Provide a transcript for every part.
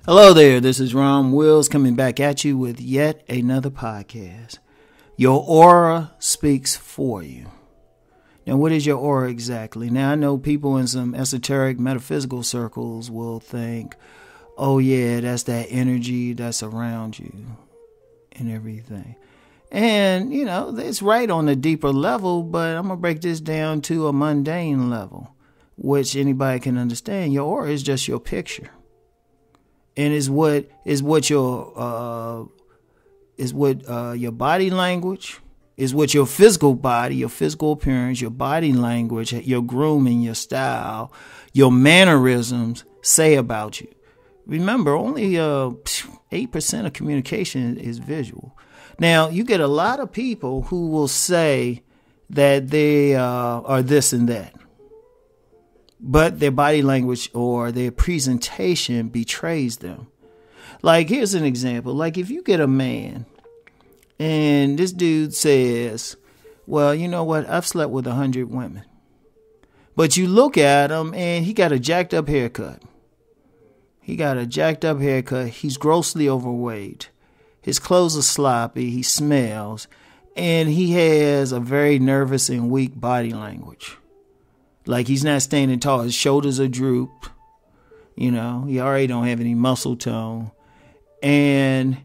Hello there, this is Rom Wills coming back at you with yet another podcast. Your aura speaks for you. Now, what is your aura exactly? Now, I know people in some esoteric metaphysical circles will think, oh yeah, that's that energy that's around you and everything. And, you know, it's right on a deeper level, but I'm going to break this down to a mundane level, which anybody can understand. Your aura is just your picture. And is what your body language, is what your physical body, your physical appearance, your body language, your grooming, your style, your mannerisms say about you. Remember, only 8% of communication is visual. Now, you get a lot of people who will say that they are this and that, but their body language or their presentation betrays them. Like, here's an example. Like, if you get a man and this dude says, well, you know what? I've slept with 100 women. But you look at him and he got a jacked up haircut. He's grossly overweight. His clothes are sloppy. He smells. And he has a very nervous and weak body language. Like, he's not standing tall. His shoulders are drooped. You know, he already don't have any muscle tone. And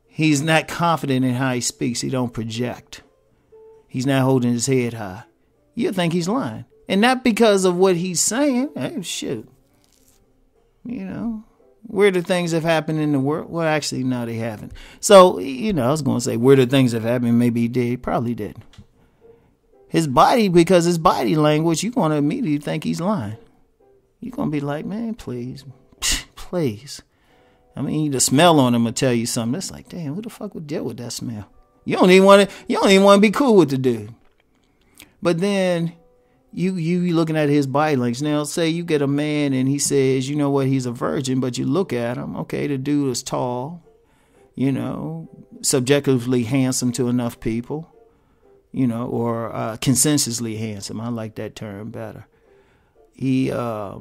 he's not confident in how he speaks. He don't project. He's not holding his head high. You think he's lying. And not because of what he's saying. Hey, shit. You know, weirder things have happened in the world. Well, actually, no, they haven't. So, you know, I was going to say weirder things have happened. Maybe he did. He probably didn't. His body, because his body language, you're going to immediately think he's lying. You're going to be like, man, please. I mean, the smell on him will tell you something. It's like, damn, who the fuck would deal with that smell? You don't even want to be cool with the dude. But then you looking at his body language. Now, say you get a man and he says, you know what, he's a virgin, but you look at him. Okay, the dude is tall, you know, subjectively handsome to enough people. You know, or consensusly handsome. I like that term better. He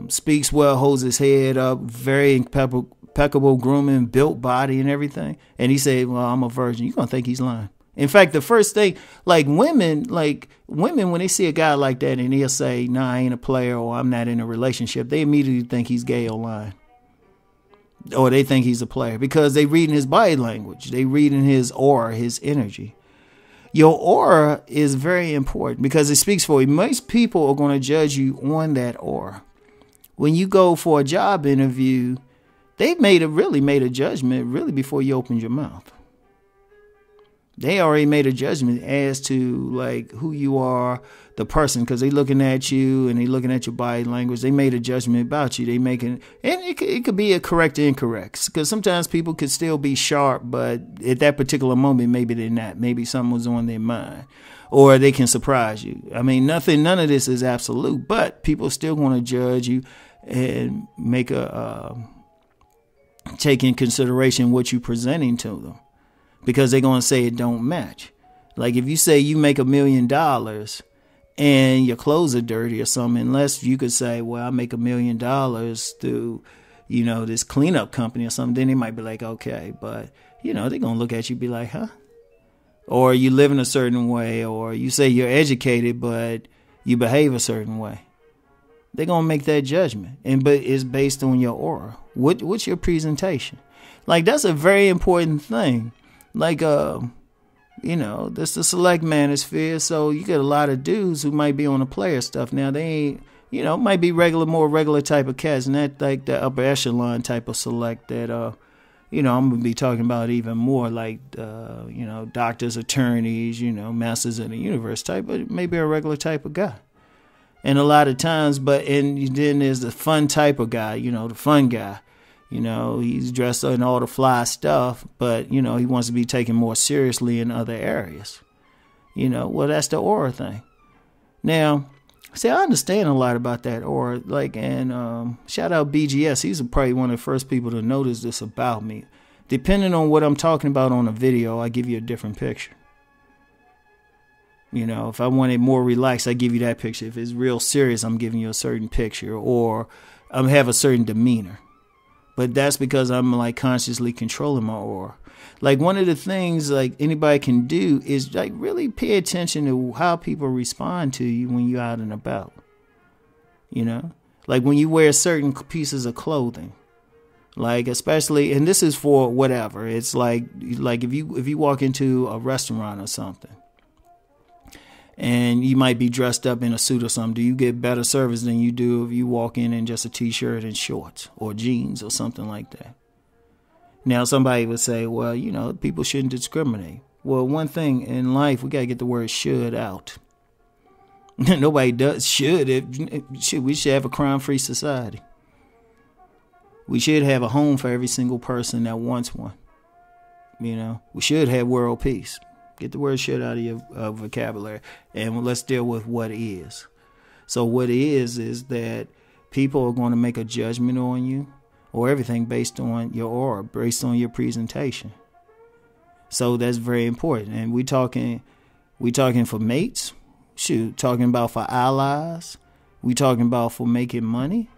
speaks well, holds his head up, very impeccable grooming, built body and everything. And he said, well, I'm a virgin. You're going to think he's lying. In fact, the first thing, women, when they see a guy like that and he'll say, nah, I ain't a player or I'm not in a relationship, they immediately think he's gay or lying. Or they think he's a player because they read in his body language. They read in his aura, his energy. Your aura is very important because it speaks for you. Most people are going to judge you on that aura. When you go for a job interview, they've really made a judgment really before you opened your mouth. They already made a judgment as to like who you are, the person, because they looking at you and they looking at your body language. They made a judgment about you. They making, and it could be a correct or incorrect, because sometimes people could still be sharp, but at that particular moment, maybe they're not. Maybe something was on their mind, or they can surprise you. I mean, none of this is absolute, but people still want to judge you and make take in consideration what you're presenting to them. Because they're going to say it don't match. Like if you say you make $1 million and your clothes are dirty or something, unless you could say, well, I make $1 million through, you know, this cleanup company or something, then they might be like, okay. But, you know, they're going to look at you and be like, huh? Or you live in a certain way, or you say you're educated, but you behave a certain way. They're going to make that judgment. But it's based on your aura. What's your presentation? Like, that's a very important thing. Like, you know, this the select manosphere, so you get a lot of dudes who might be on the player stuff. Now, they ain't, you know, might be more regular type of cats, and that like the upper echelon type of select that, you know, I'm going to be talking about even more, like, you know, doctors, attorneys, you know, masters of the universe type, but maybe a regular type of guy. And a lot of times, and then there's the fun type of guy, you know, the fun guy. You know, he's dressed in all the fly stuff, but, you know, he wants to be taken more seriously in other areas. You know, well, that's the aura thing. Now, see, I understand a lot about that aura. Like, and shout out BGS. He's probably one of the first people to notice this about me. Depending on what I'm talking about on a video, I give you a different picture. You know, if I want it more relaxed, I give you that picture. If it's real serious, I'm giving you a certain picture, or I have a certain demeanor. But that's because I'm like consciously controlling my aura. Like one of the things like anybody can do is like really pay attention to how people respond to you when you're out and about. You know, like when you wear certain pieces of clothing, like especially, and this is for whatever. It's like if you walk into a restaurant or something, and you might be dressed up in a suit or something, do you get better service than you do if you walk in just a t-shirt and shorts or jeans or something like that? Now, somebody would say, well, you know, people shouldn't discriminate. Well, one thing in life, we got to get the word should out. Nobody does should. We should have a crime-free society. We should have a home for every single person that wants one. You know, we should have world peace. Get the word should out of your vocabulary. And let's deal with what is. So what is that people are going to make a judgment on you, or everything based on your aura, based on your presentation. So that's very important. And we talking for mates, talking about for allies, we talking about for making money.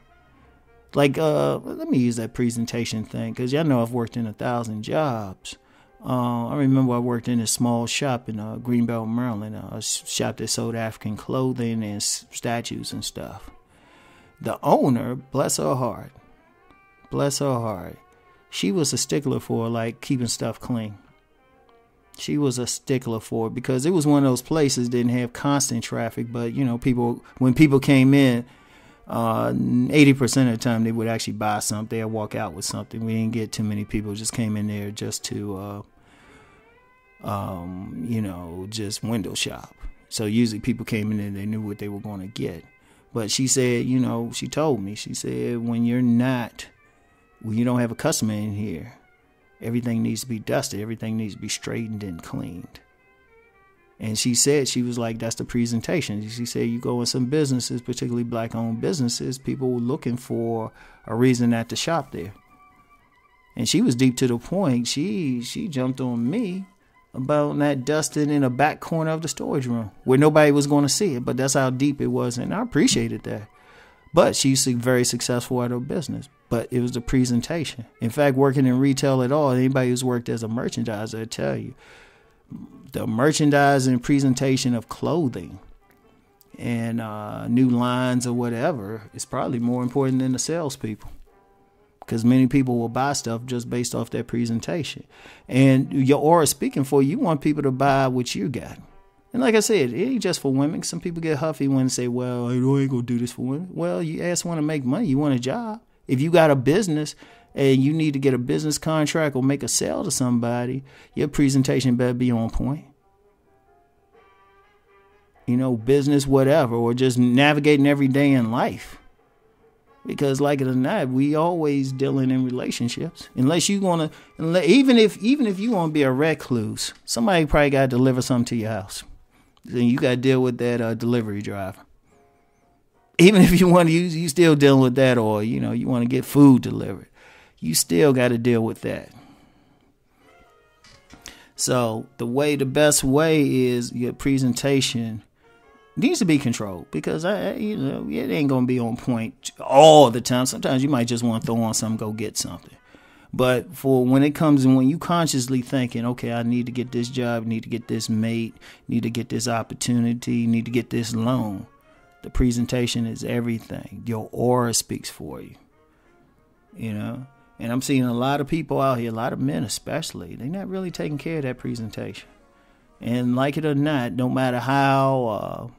Like, let me use that presentation thing, because y'all know I've worked in 1,000 jobs. I remember I worked in a small shop in Greenbelt, Maryland, a shop that sold African clothing and statues and stuff. The owner, bless her heart, she was a stickler for like keeping stuff clean. She was a stickler for it because it was one of those places didn't have constant traffic, but you know, when people came in, 80% of the time they would actually buy something, they'd walk out with something. We didn't get too many people just came in there just to just window shop. So usually people came in there, they knew what they were going to get. But she said, you know, she told me, she said, when you don't have a customer in here, everything needs to be dusted. Everything needs to be straightened and cleaned. And she said, she was like, that's the presentation. She said, you go in some businesses, particularly black-owned businesses, people were looking for a reason not to shop there. And she was deep to the point. She jumped on me about not dusting in a back corner of the storage room where nobody was going to see it. But that's how deep it was. And I appreciated that. But she's very successful at her business. But it was the presentation. In fact, working in retail at all, anybody who's worked as a merchandiser will tell you, the merchandising presentation of clothing and new lines or whatever is probably more important than the salespeople. Because many people will buy stuff just based off their presentation. And your aura is speaking for you. You want people to buy what you got. And like I said, it ain't just for women. Some people get huffy when they say, well, I ain't going to do this for women. Well, you ask want to make money. You want a job. If you got a business and you need to get a business contract or make a sale to somebody, your presentation better be on point. You know, business, whatever, or just navigating every day in life. Because like it or not, we always dealing in relationships. Unless you want to, even if you want to be a recluse, somebody probably got to deliver something to your house. Then you got to deal with that delivery driver. Even if you want to use, you still dealing with that, or you know, you want to get food delivered, you still got to deal with that. So the best way is your presentation needs to be controlled, because it ain't gonna be on point all the time. Sometimes you might just want to throw on something, go get something. But for when it comes in, when you consciously thinking, okay, I need to get this job, need to get this mate, need to get this opportunity, need to get this loan, the presentation is everything. Your aura speaks for you. You know, and I'm seeing a lot of people out here, a lot of men especially, they're not really taking care of that presentation. And like it or not, no matter how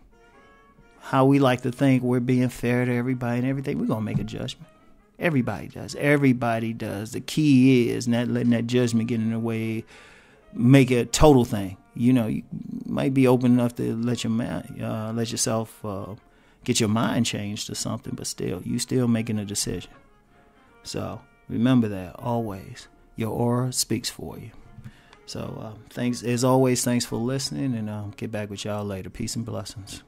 we like to think we're being fair to everybody and everything, we're going to make a judgment. Everybody does. Everybody does. The key is not letting that judgment get in the way, make it a total thing. You know, you might be open enough to let yourself get your mind changed to something, but still, you still making a decision. So remember that always. Your aura speaks for you. So thanks, as always, thanks for listening, and I'll get back with y'all later. Peace and blessings.